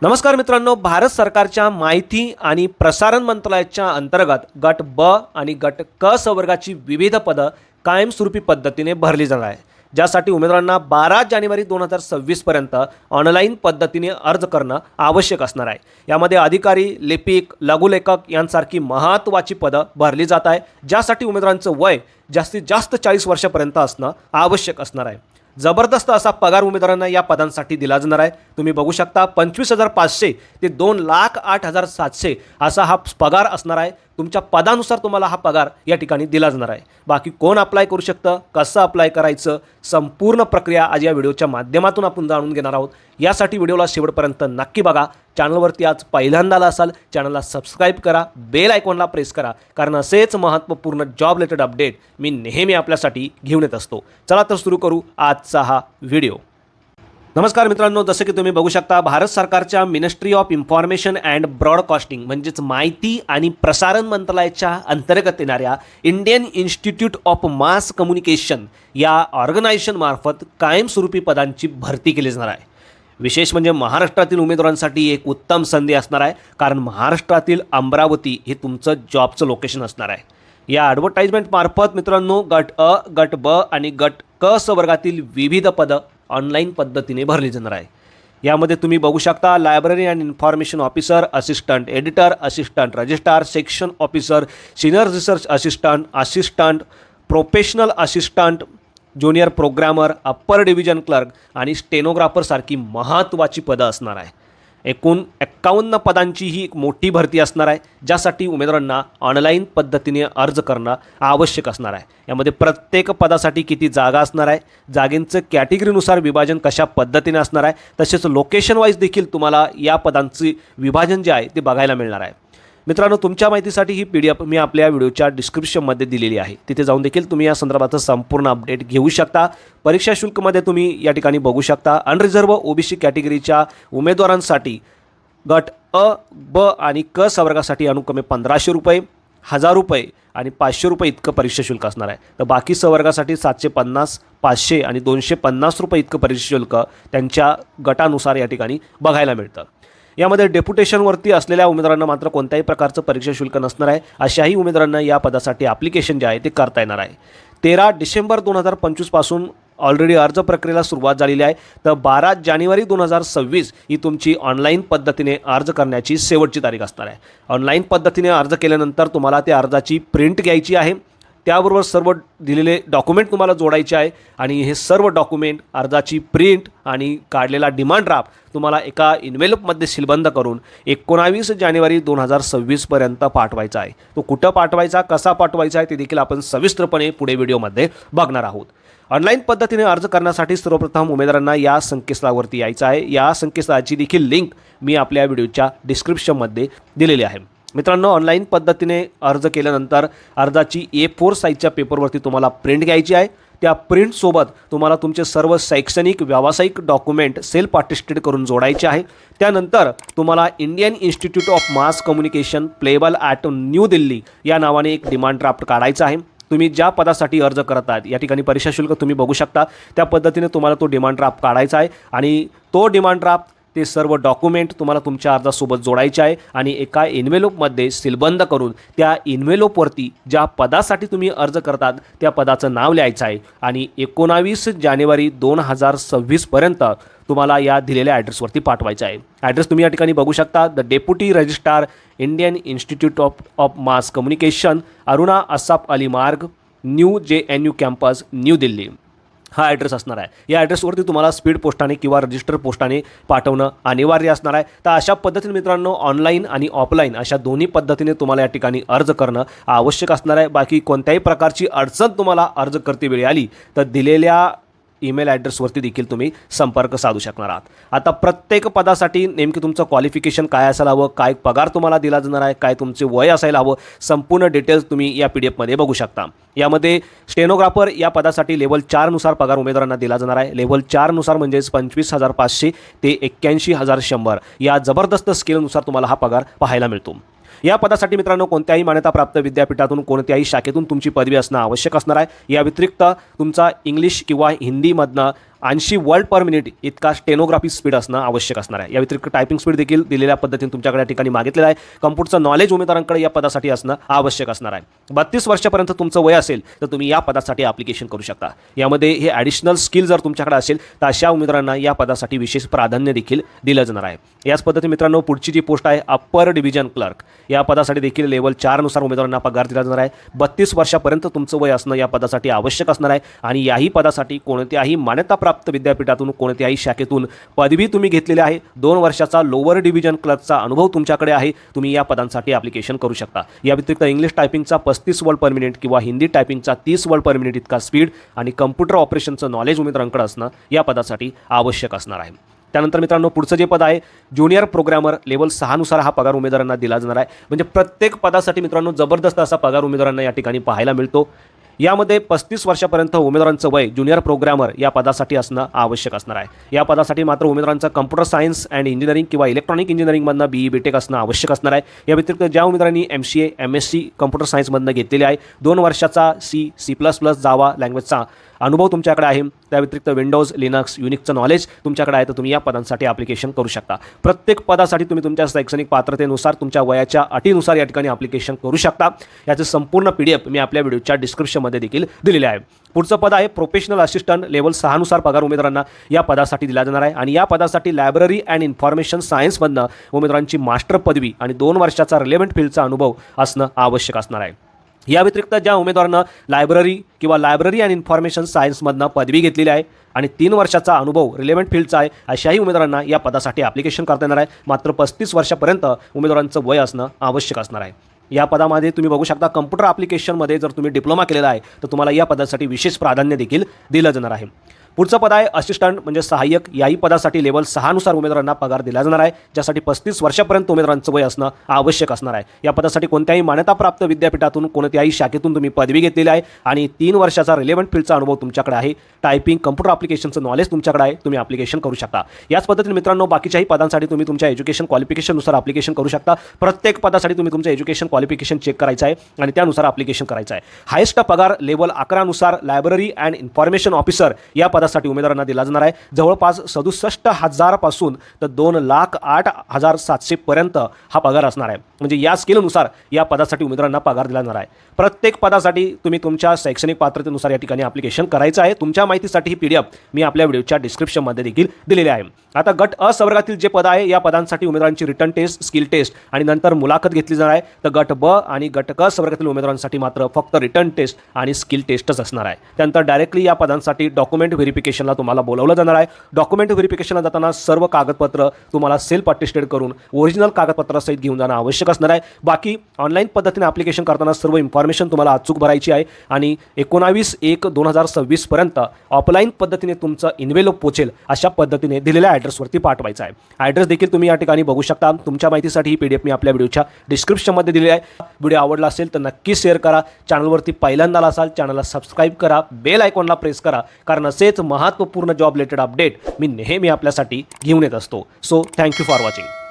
नमस्कार मित्रांनो, भारत सरकारच्या माहिती आणि प्रसारण मंत्रालयाच्या अंतर्गत गट ब आणि गट क संवर्गाची विविध पदं कायमस्वरूपी पद्धतीने भरली जाणार आहे, ज्यासाठी उमेदवारांना 12 जानेवारी 2026 पर्यंत ऑनलाईन पद्धतीने अर्ज करणं आवश्यक असणार आहे। यामध्ये अधिकारी, लिपिक, लघुलेखक यांसारखी महत्त्वाची पदं भरली जात आहे, ज्यासाठी उमेदवारांचं वय जास्तीत जास्त 40 वर्षापर्यंत असणं आवश्यक असणार आहे। जबरदस्त असा पगार उमेदवारांना या पदांसाठी दिला जाणार आहे। तुम्ही बघू शकता 25,500 ते 2,08,700 असा हा पगार असणार आहे। तुमच्या पदानुसार तुम्हाला हा पगार या ठिकाणी दिला जाणार आहे। बाकी कोण अप्लाय करू शकतं, कसं अप्लाय करायचं, संपूर्ण प्रक्रिया आज या व्हिडिओच्या माध्यमातून आपण जाणून घेणार आहोत। यासाठी व्हिडिओला शेवटपर्यंत नक्की बघा। चॅनलवरती आज पहिल्यांदा असाल, चॅनलला सबस्क्राईब करा, बेल आयकॉनला प्रेस करा, कारण असेच महत्त्वपूर्ण जॉब रिलेटेड अपडेट मी नेहमी आपल्यासाठी घेऊन येत असतो। चला तर सुरू करू आजचा हा व्हिडिओ। नमस्कार मित्रांनो, जसं की तुम्ही बघू शकता, भारत सरकारच्या ministry of information and broadcasting म्हणजेच माहिती आणि प्रसारण मंत्रालयाच्या अंतर्गत येणाऱ्या Indian Institute of Mass communication या ऑर्गनायझेशनमार्फत कायमस्वरूपी पदांची भरती केली जाणार आहे। विशेष म्हणजे महाराष्ट्रातील उमेदवारांसाठी एक उत्तम संधी असणार आहे, कारण महाराष्ट्रातील अमरावती हे तुमचं जॉबचं लोकेशन असणार आहे। या ॲडव्हर्टाइजमेंटमार्फत मित्रांनो गट अ, गट ब आणि गट क संवर्गातील विविध पदं ऑनलाईन पद्धतीने भरली जाणार आहे। यामध्ये तुम्ही बघू शकता library and information officer, assistant editor, assistant registrar, section officer, senior research assistant, assistant professional assistant, junior programmer, upper division clerk आणि स्टेनोग्राफरसारखी महत्त्वाची पदं असणार आहे। एकूण 51 पदांची ही एक मोठी भरती असणार आहे, ज्यासाठी उमेदवारांना ऑनलाईन पद्धतीने अर्ज करणं आवश्यक असणार आहे। यामध्ये प्रत्येक पदासाठी किती जागा असणार आहे, जागेंचं कॅटेगरीनुसार विभाजन कशा पद्धतीने असणार आहे, तसेच लोकेशन वाईज देखील तुम्हाला या पदांचे विभाजन जे आहे ते बघायला मिळणार आहे। मित्रांनो, तुमच्या माहितीसाठी ही PDF मी आपल्या व्हिडिओच्या डिस्क्रिप्शनमध्ये दिलेली आहे, तिथे जाऊन देखील तुम्ही या संदर्भाचं संपूर्ण अपडेट घेऊ शकता। परीक्षा शुल्कमध्ये तुम्ही या ठिकाणी बघू शकता, अनरिझर्व OBC कॅटेगरीच्या उमेदवारांसाठी गट अ, ब आणि क संवर्गासाठी अनुक्रमे 1,500 रुपये, 1,000 रुपये आणि 500 रुपये इतकं परीक्षा शुल्क असणार आहे। तर बाकी संवर्गासाठी 750, 500 आणि 250 रुपये इतकं परीक्षा शुल्क त्यांच्या गटानुसार या ठिकाणी बघायला मिळतं। यामध्ये डेप्युटेशनवरती असलेल्या उमेदवारांना मात्र कोणत्याही प्रकारचं परीक्षा शुल्क नसणार आहे। अशाही उमेदवारांना या पदासाठी ॲप्लिकेशन जे आहे ते करता येणार आहे। 13 डिसेंबर 2025 पासून ऑलरेडी अर्ज प्रक्रियेला सुरुवात झालेली आहे। तर 12 जानेवारी 2026 ही तुमची ऑनलाईन पद्धतीने अर्ज करण्याची शेवटची तारीख असणार आहे। ऑनलाईन पद्धतीने अर्ज केल्यानंतर तुम्हाला त्या अर्जाची प्रिंट घ्यायची आहे, त्याबरोबर सर्व दिलेले डॉक्युमेंट तुम्हाला जोडायचे आहे आणि हे सर्व डॉक्युमेंट, अर्जाची प्रिंट आणि काढलेला डिमांड ड्राफ्ट तुम्हाला एका इन्व्हेलपमध्ये सीलबंद करून 19 जानेवारी 2026 पर्यंत पाठवायचा आहे। तो कुठं पाठवायचा, कसा पाठवायचा आहे ते देखील आपण सविस्तरपणे पुढे व्हिडिओमध्ये बघणार आहोत। ऑनलाईन पद्धतीने अर्ज करण्यासाठी सर्वप्रथम उमेदवारांना या संकेतस्थळावरती यायचं आहे। या संकेतस्थळाची देखील लिंक मी आपल्या व्हिडिओच्या डिस्क्रिप्शनमध्ये दिलेली आहे। मित्रांनो, ऑनलाईन पद्धतीने अर्ज केल्यानंतर अर्जाची A4 साईजच्या पेपरवरती तुम्हाला प्रिंट घ्यायची आहे। त्या प्रिंटसोबत तुम्हाला तुमचे सर्व शैक्षणिक व्यावसायिक डॉक्युमेंट सेल्फ अटेस्टेड करून जोडायचे आहे। त्यानंतर तुम्हाला Indian Institute of Mass communication payable at new Delhi या नावाने एक डिमांड ड्राफ्ट काढायचा आहे। तुम्ही ज्या पदासाठी अर्ज करत आहात, या ठिकाणी परीक्षा शुल्क तुम्ही बघू शकता, त्या पद्धतीने तुम्हाला तो डिमांड ड्राफ्ट काढायचा आहे आणि तो डिमांड ड्राफ्ट ते सर्व डॉक्युमेंट तुम्हाला तुमच्या अर्जासोबत जोडायचे आहे आणि एका इन्व्हेलपमध्ये सीलबंद करून त्या इन्व्हेलपवरती ज्या पदासाठी तुम्ही अर्ज करतात त्या पदाचं नाव लिहायचं आहे आणि 19 जानेवारी 2026 पर्यंत तुम्हाला या दिलेल्या ॲड्रेसवरती पाठवायचं आहे। ॲड्रेस तुम्ही या ठिकाणी बघू शकता, the deputy registrar, Indian Institute of Mass Communication, Aruna Asaf Ali Marg, new JNU campus, New Delhi हा ॲड्रेस असणार आहे। या ॲड्रेसवरती तुम्हाला स्पीड पोस्टाने किंवा रजिस्टर पोस्टाने पाठवणं अनिवार्य असणार आहे। तर अशा पद्धतीने मित्रांनो, ऑनलाईन आणि ऑफलाईन अशा दोन्ही पद्धतीने तुम्हाला या ठिकाणी अर्ज करणं आवश्यक असणार आहे। बाकी कोणत्याही प्रकारची अडचण तुम्हाला अर्ज करतेवेळी आली तर दिलेल्या ईमेल ॲड्रेसवरती देखील तुम्ही संपर्क साधू शकणार आहात। आता प्रत्येक पदासाठी नेमकी तुमचं क्वालिफिकेशन काय असायला हवं, काय पगार तुम्हाला दिला जाणार आहे, काय तुमचे वय असायला हवं, संपूर्ण डिटेल्स तुम्ही या PDF मध्ये बघू शकता। यामध्ये स्टेनोग्राफर या पदासाठी लेवल 4 नुसार पगार उमेदवारांना दिला जाणार आहे। लेवल 4 नुसार म्हणजेच 25,500 ते 81,100 या जबरदस्त स्केलनुसार तुम्हाला हा पगार पाहायला मिळतो। या पदासाठी मित्रांनो कोणत्याही मान्यताप्राप्त विद्यापीठातून कोणत्याही शाखेतून तुमची पदवी असणं आवश्यक असणार आहे। या व्यतिरिक्त तुमचा इंग्लिश किंवा हिंदीमधनं 80 वर्ड पर मिनिट इतका स्टेनोग्राफी स्पीड असणं आवश्यक असणार आहे. या व्यतिरिक्त टायपिंग स्पीड देखील दिलेल्या पद्धतीने तुमच्याकडे या ठिकाणी मागितलेलं आहे. कम्प्युटरचं नॉलेज उमेदवारांकडे या पदासाठी असणं आवश्यक असणार आहे. 32 वर्षापर्यंत तुमचं वय असेल तर तुम्ही या पदासाठी ॲप्लिकेशन करू शकता. यामध्ये हे ॲडिशनल स्किल जर तुमच्याकडे असेल तर अशा उमेदवारांना या पदासाठी विशेष प्राधान्य देखील दिलं जाणार आहे. याच पद्धतीने मित्रांनो पुढची जी पोस्ट आहे अप्पर डिव्हिजन क्लर्क, या पदासाठी देखील लेवल 4 नुसार उमेदवारांना पगार दिला जाणार आहे. 32 वर्षापर्यंत तुमचं वय असणं या पदासाठी आवश्यक असणार आहे आणि याही पदासाठी कोणत्याही मान्यताप्राप्त विद्यापीठातून कोणत्याही शाखेतून पदवी तुम्ही घेतलेली आहे. 2 वर्षाचा लोअर डिव्हिजन क्लर्कचा अनुभव तुमच्याकडे आहे. तुम्ही या पदांसाठी ॲप्लिकेशन करू शकता. या व्यतिरिक्त इंग्लिश टायपिंगचा 35 वर्ड पर मिनिट किंवा हिंदी टायपिंगचा 30 वर्ड पर मिनिट इतका स्पीड आणि कम्प्युटर ऑपरेशनचं नॉलेज उमेदवारांकडे असणं या पदासाठी आवश्यक असणार आहे. त्यानंतर मित्रांनो पुढचं जे पद आहे ज्युनियर प्रोग्रामर, लेवल 6 नुसार हा पगार उमेदवारांना दिला जाणार आहे. म्हणजे प्रत्येक पदासाठी मित्रांनो जबरदस्त असा पगार उमेदवारांना या ठिकाणी पाहायला मिळतो. यामध्ये 35 वर्षापर्यंत उमेदवारांचं वय ज्युनियर प्रोग्रामर या पदासाठी असणं आवश्यक असणार आहे. या पदासाठी मात्र उमेदवारांचं कम्प्युटर सायन्स अँड इंजिनिअरिंग किंवा इलेक्ट्रॉनिक इंजिनिअरिंगमधनं BE BTech असणं आवश्यक असणार आहे. या व्यतिरिक्त ज्या उमेदवारांनी MCA MSc कम्प्युटर सायन्समधनं घेतलेले आहे, 2 वर्षाचा C++ जावा लँग्वेजचा अनुभव तुमच्याकडे आहे. त्या व्यतिरिक्त विंडोज लिनक्स युनिक्सचं नॉलेज तुमच्याकडे आहे तर तुम्ही या पदांसाठी ॲप्लिकेशन करू शकता. प्रत्येक पदासाठी तुम्ही तुमच्या शैक्षणिक पात्रतेनुसार तुमच्या वयाच्या अटीनुसार या ठिकाणी ॲप्लिकेशन करू शकता. याचे संपूर्ण PDF मी आपल्या व्हिडिओच्या डिस्क्रिप्शनमध्ये देखील दिलेले आहे. पुढचं पद आहे प्रोफेशनल असिस्टंट, लेवल 6 नुसार पगार उमेदवारांना या पदासाठी दिला जाणार आहे आणि या पदासाठी लायब्ररी अँड इन्फॉर्मेशन सायन्समधनं उमेदवारांची मास्टर पदवी आणि 2 वर्षाचा रिलेव्हंट फील्डचा अनुभव असणं आवश्यक असणार आहे. या व्यतिरिक्त ज्या उमेदवारांना लायब्ररी अँड इन्फॉर्मेशन सायन्समधनं पदवी घेतलेली आहे आणि 3 वर्षाचा अनुभव रिलेव्हंट फील्डचा आहे अशाही उमेदवारांना या पदासाठी ॲप्लिकेशन करता येणार आहे. मात्र 35 वर्षापर्यंत उमेदवारांचं वय असणं आवश्यक असणार आहे. या पदामध्ये तुम्ही बघू शकता कम्प्युटर ॲप्लिकेशनमध्ये जर तुम्ही डिप्लोमा केलेला आहे तर तुम्हाला या पदासाठी विशेष प्राधान्य देखील दिलं जाणार आहे. पुढचं पद आहे असिस्टंट म्हणजे सहाय्यक. याही पदासाठी लेवल 6 नुसार उमेदवारांना पगार दिला जाणार आहे, ज्यासाठी 35 वर्षापर्यंत उमेदवारांचं वय असणं आवश्यक असणार आहे. या पदासाठी कोणत्याही मान्यताप्राप्त विद्यापीठातून कोणत्याही शाखेतून तुम्ही पदवी घेतलेली आहे आणि 3 वर्षाचा रिलेव्हंट फील्डचा अनुभव तुमच्याकडे आहे. टायपिंग कम्प्युटर ॲप्लिकेशनचं नॉलेज तुमच्याकडे आहे, तुम्ही ॲप्लिकेशन करू शकता. याच पद्धतीने मित्रांनो बाकीच्याही पदांसाठी तुम्ही तुमच्या एज्युकेशन क्वालिफिकेशननुसार ॲप्लिकेशन करू शकता. प्रत्येक पदासाठी तुम्ही तुमचं एज्युकेशन क्वालिफिकेशन चेक करायचं आहे आणि त्यानुसार ॲप्लिकेशन करायचं आहे. हायेस्ट पगार लेवल 11 नुसार लायब्ररी अँड इन्फॉर्मेशन ऑफिसर या पदासाठी उमेदवारांना दिला जाणार आहे. जवळपास 67,000 पासून तर 2,08,700 पर्यंत हा पगार असणार आहे. म्हणजे या स्केलनुसार या पदासाठी उमेदवारांना पगार दिला जाणार आहे. प्रत्येक पदासाठी तुम्ही तुमच्या शैक्षणिक पात्रतेनुसार या ठिकाणी ॲप्लिकेशन करायचं आहे. तुमच्या माहितीसाठी ही PDF मी आपल्या व्हिडिओच्या डिस्क्रिप्शनमध्ये देखील दिलेली आहे. आता गट अ संवर्गातील जे पद आहे या पदांसाठी उमेदवारांची रिटर्न टेस्ट, स्किल टेस्ट आणि नंतर मुलाखत घेतली जाणार आहे. तर गट ब आणि गट क संवर्गातील उमेदवारांसाठी मात्र फक्त रिटर्न टेस्ट आणि स्किल टेस्टच असणार आहे. त्यानंतर डायरेक्टली या पदांसाठी डॉक्युमेंट व्हेरिफिकेशनला तुम्हाला बोलावलं जाणार आहे. डॉक्युमेंट व्हेरिफिकेशनला जाताना सर्व कागदपत्र तुम्हाला सेल्फ अटेस्टेड करून ओरिजिनल कागदपत्रासहित घेऊन जाणं आवश्यक असणार आहे. बाकी ऑनलाईन पद्धतीने ॲप्लिकेशन करताना सर्व इन्फॉर्मेशन तुम्हाला अचूक भरायची आहे आणि 19/1/2026 पर्यंत ऑफलाईन पद्धतीने तुमचं इन्व्हेलप पोचेल अशा पद्धतीने दिलेल्या ॲड्रेसवरती पाठवायचा आहे. ॲड्रेस देखील तुम्ही या ठिकाणी बघू शकता. तुमच्या माहितीसाठी ही PDF मी आपल्या व्हिडिओच्या डिस्क्रिप्शनमध्ये दिलेली आहे. व्हिडिओ आवडला असेल तर नक्की शेअर करा. चॅनलवरती पहिल्यांदा असाल चॅनलला सबस्क्राईब करा, बेल आयकॉनला प्रेस करा, कारण असेच महत्त्वपूर्ण जॉब रिलेटेड अपडेट मी नेहमी आपल्यासाठी घेऊन येत असतो. So thank you for watching.